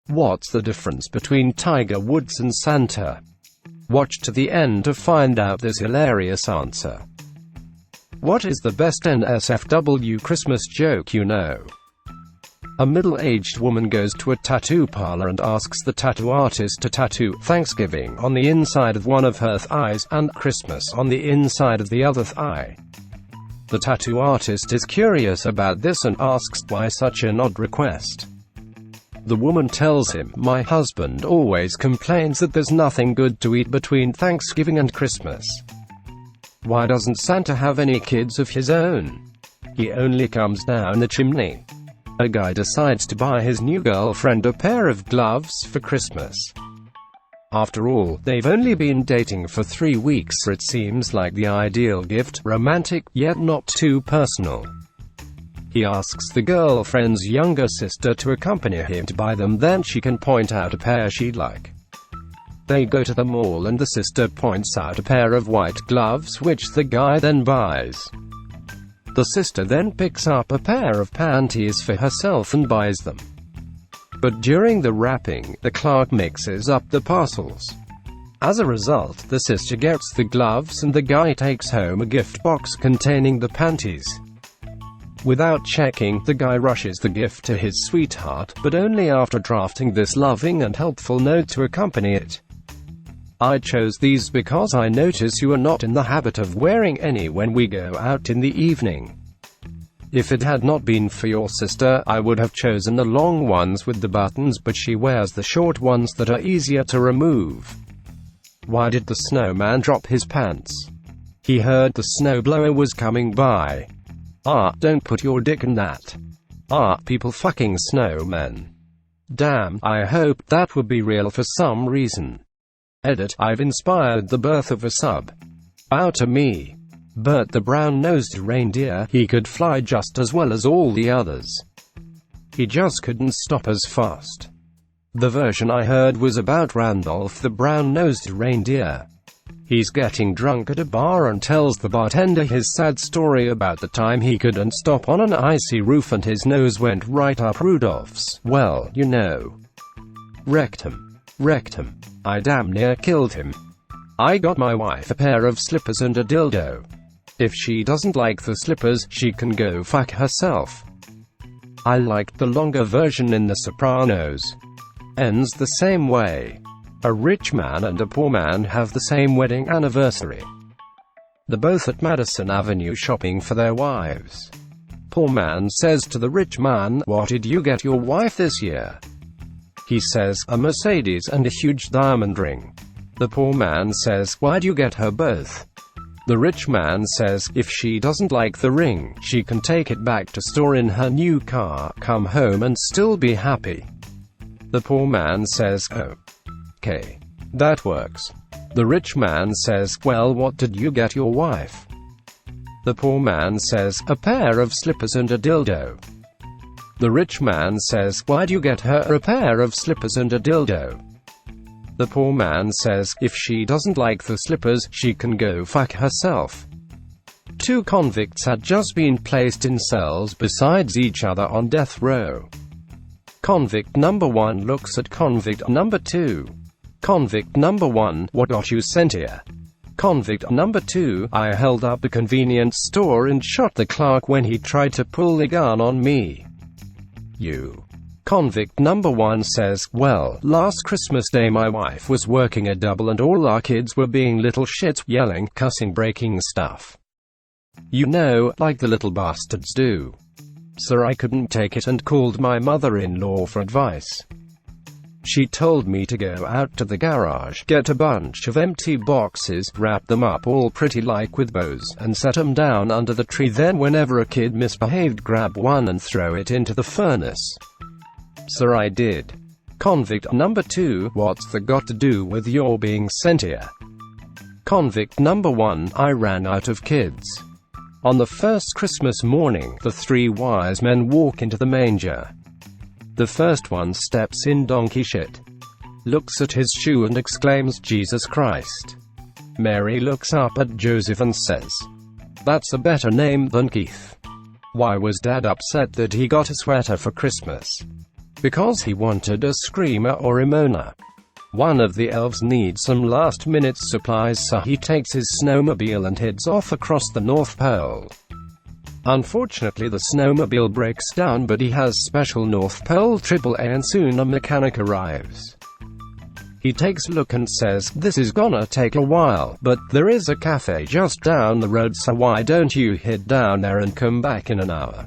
What's the difference between Tiger Woods and Santa? Watch to the end to find out this hilarious answer. What is the best NSFW Christmas joke you know? A middle-aged woman goes to a tattoo parlor and asks the tattoo artist to tattoo Thanksgiving on the inside of one of her thighs and Christmas on the inside of the other thigh. The tattoo artist is curious about this and asks why such an odd request. The woman tells him, "My husband always complains that there's nothing good to eat between Thanksgiving and Christmas. Why doesn't Santa have any kids of his own? He only comes down the chimney." A guy decides to buy his new girlfriend a pair of gloves for Christmas. After all, they've only been dating for 3 weeks, so it seems like the ideal gift, romantic, yet not too personal. He asks the girlfriend's younger sister to accompany him to buy them, then she can point out a pair she'd like. They go to the mall and the sister points out a pair of white gloves, which the guy then buys. The sister then picks up a pair of panties for herself and buys them. But during the wrapping, the clerk mixes up the parcels. As a result, the sister gets the gloves and the guy takes home a gift box containing the panties. Without checking, the guy rushes the gift to his sweetheart, but only after drafting this loving and helpful note to accompany it. "I chose these because I notice you are not in the habit of wearing any when we go out in the evening. If it had not been for your sister, I would have chosen the long ones with the buttons, but she wears the short ones that are easier to remove." Why did the snowman drop his pants? He heard the snowblower was coming by. Don't put your dick in that. People fucking snowmen. Damn, I hope that would be real for some reason. Edit, I've inspired the birth of a sub. Bow to me. Bert the brown-nosed reindeer, he could fly just as well as all the others. He just couldn't stop as fast. The version I heard was about Randolph the brown-nosed reindeer. He's getting drunk at a bar and tells the bartender his sad story about the time he couldn't stop on an icy roof and his nose went right up Rudolph's, well, you know. Rectum. I damn near killed him. I got my wife a pair of slippers and a dildo. If she doesn't like the slippers, she can go fuck herself. I liked the longer version in The Sopranos. Ends the same way. A rich man and a poor man have the same wedding anniversary. They're both at Madison Avenue shopping for their wives. Poor man says to the rich man, "What did you get your wife this year?" He says, "A Mercedes and a huge diamond ring." The poor man says, "Why'd you get her both?" The rich man says, "If she doesn't like the ring, she can take it back to store in her new car, come home and still be happy." The poor man says, "Oh. Okay. That works." The rich man says, "Well, what did you get your wife?" The poor man says, "A pair of slippers and a dildo." The rich man says, "Why'd you get her a pair of slippers and a dildo?" The poor man says, "If she doesn't like the slippers, she can go fuck herself." 2 convicts had just been placed in cells beside each other on death row. Convict number 1 looks at convict number 2. Convict number 1, "What got you sent here?" Convict number 2, "I held up a convenience store and shot the clerk when he tried to pull the gun on me." You. Convict number 1 says, "Well, last Christmas Day my wife was working a double and all our kids were being little shits, yelling, cussing, breaking stuff. You know, like the little bastards do. So I couldn't take it and called my mother-in-law for advice. She told me to go out to the garage, get a bunch of empty boxes, wrap them up all pretty like with bows, and set them down under the tree, then whenever a kid misbehaved grab one and throw it into the furnace. So I did." Convict number 2, "What's that got to do with your being sent here?" Convict number 1, "I ran out of kids. On the first Christmas morning, the 3 wise men walk into the manger. The first one steps in donkey shit, looks at his shoe and exclaims, 'Jesus Christ.' Mary looks up at Joseph and says, 'That's a better name than Keith.' Why was Dad upset that he got a sweater for Christmas?" because he wanted a screamer or a moaner. One of the elves needs some last-minute supplies, so he takes his snowmobile and heads off across the North Pole. Unfortunately, the snowmobile breaks down, but he has special North Pole AAA and soon a mechanic arrives. He takes a look and says, "This is gonna take a while, but there is a cafe just down the road, so why don't you head down there and come back in an hour?"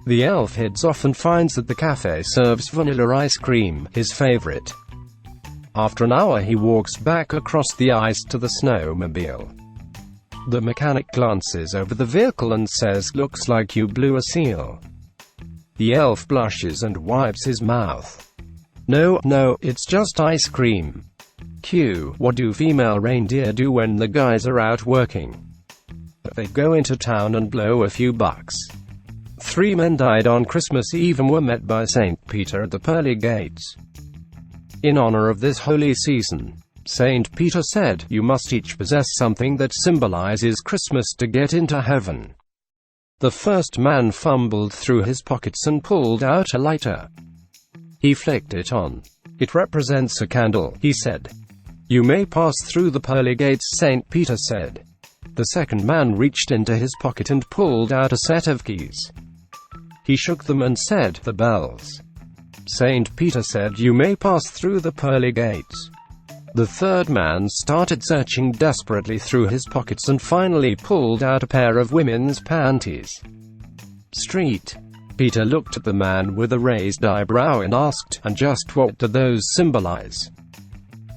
The elf heads off and finds that the cafe serves vanilla ice cream, his favorite. After an hour he walks back across the ice to the snowmobile. The mechanic glances over the vehicle and says, "Looks like you blew a seal." The elf blushes and wipes his mouth. No, it's just ice cream." Q. What do female reindeer do when the guys are out working? They go into town and blow a few bucks. 3 men died on Christmas Eve and were met by St. Peter at the pearly gates. In honor of this holy season, St. Peter said, "You must each possess something that symbolizes Christmas to get into heaven." The first man fumbled through his pockets and pulled out a lighter. He flicked it on. "It represents a candle," he said. "You may pass through the pearly gates," St. Peter said. The second man reached into his pocket and pulled out a set of keys. He shook them and said, "The bells." St. Peter said, "You may pass through the pearly gates." The third man started searching desperately through his pockets and finally pulled out a pair of women's panties. Street. Peter looked at the man with a raised eyebrow and asked, "And just what do those symbolize?"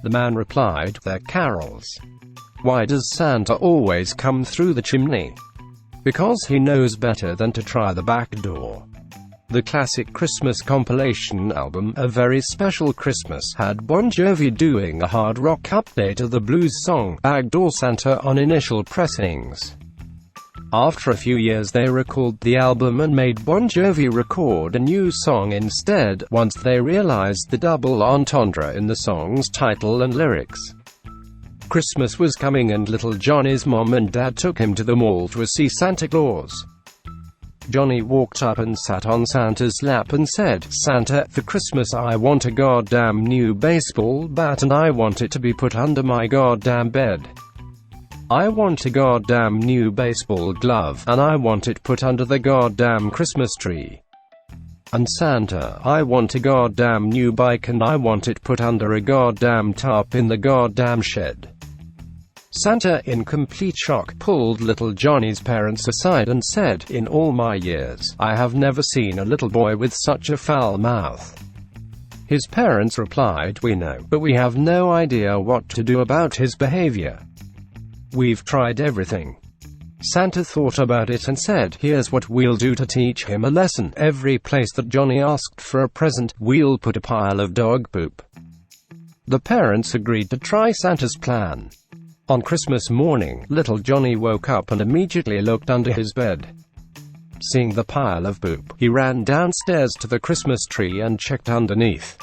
The man replied, "They're carols." Why does Santa always come through the chimney? Because he knows better than to try the back door. The classic Christmas compilation album, A Very Special Christmas, had Bon Jovi doing a hard rock update of the blues song, Backdoor Santa, on initial pressings. After a few years they recalled the album and made Bon Jovi record a new song instead, once they realized the double entendre in the song's title and lyrics. Christmas was coming and little Johnny's mom and dad took him to the mall to see Santa Claus. Johnny walked up and sat on Santa's lap and said, "Santa, for Christmas I want a goddamn new baseball bat and I want it to be put under my goddamn bed. I want a goddamn new baseball glove, and I want it put under the goddamn Christmas tree. And Santa, I want a goddamn new bike and I want it put under a goddamn tarp in the goddamn shed." Santa, in complete shock, pulled little Johnny's parents aside and said, "In all my years, I have never seen a little boy with such a foul mouth." His parents replied, "We know, but we have no idea what to do about his behavior. We've tried everything." Santa thought about it and said, "Here's what we'll do to teach him a lesson. Every place that Johnny asked for a present, we'll put a pile of dog poop." The parents agreed to try Santa's plan. On Christmas morning, little Johnny woke up and immediately looked under his bed. Seeing the pile of poop, he ran downstairs to the Christmas tree and checked underneath.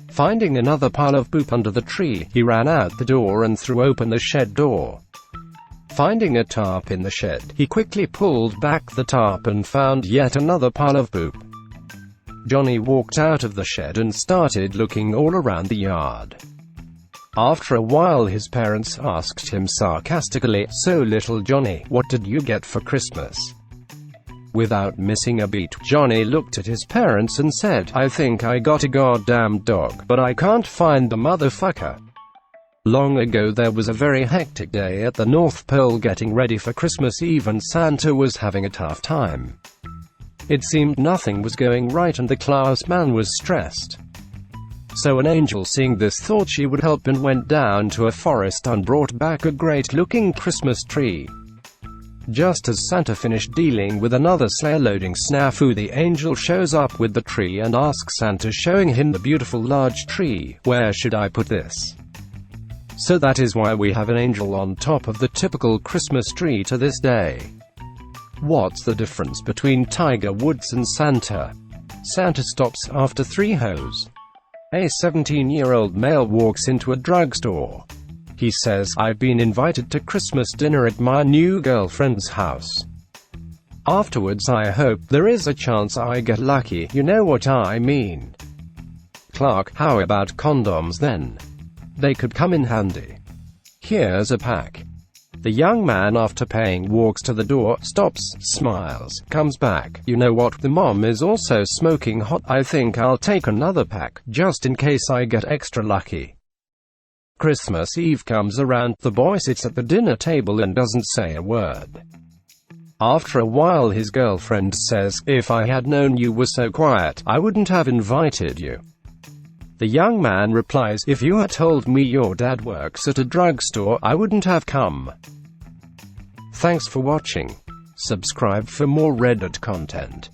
Finding another pile of poop under the tree, he ran out the door and threw open the shed door. Finding a tarp in the shed, he quickly pulled back the tarp and found yet another pile of poop. Johnny walked out of the shed and started looking all around the yard. After a while his parents asked him sarcastically, "So little Johnny, what did you get for Christmas?" Without missing a beat, Johnny looked at his parents and said, "I think I got a goddamn dog, but I can't find the motherfucker." Long ago there was a very hectic day at the North Pole getting ready for Christmas Eve and Santa was having a tough time. It seemed nothing was going right and the class man was stressed. So an angel seeing this thought she would help and went down to a forest and brought back a great-looking Christmas tree. Just as Santa finished dealing with another sleigh-loading snafu, the angel shows up with the tree and asks Santa, showing him the beautiful large tree, "Where should I put this?" So that is why we have an angel on top of the typical Christmas tree to this day. What's the difference between Tiger Woods and Santa? Santa stops after 3 hoes. A 17-year-old male walks into a drugstore. He says, "I've been invited to Christmas dinner at my new girlfriend's house. Afterwards I hope there is a chance I get lucky, you know what I mean. Clark, how about condoms then? They could come in handy. Here's a pack. The young man, after paying, walks to the door, stops, smiles, comes back. You know what, the mom is also smoking hot. I think I'll take another pack, just in case I get extra lucky. Christmas Eve comes around, the boy sits at the dinner table and doesn't say a word. After a while his girlfriend says, "If I had known you were so quiet, I wouldn't have invited you." The young man replies, "If you had told me your dad works at a drugstore, I wouldn't have come." Thanks for watching. Subscribe for more Reddit content.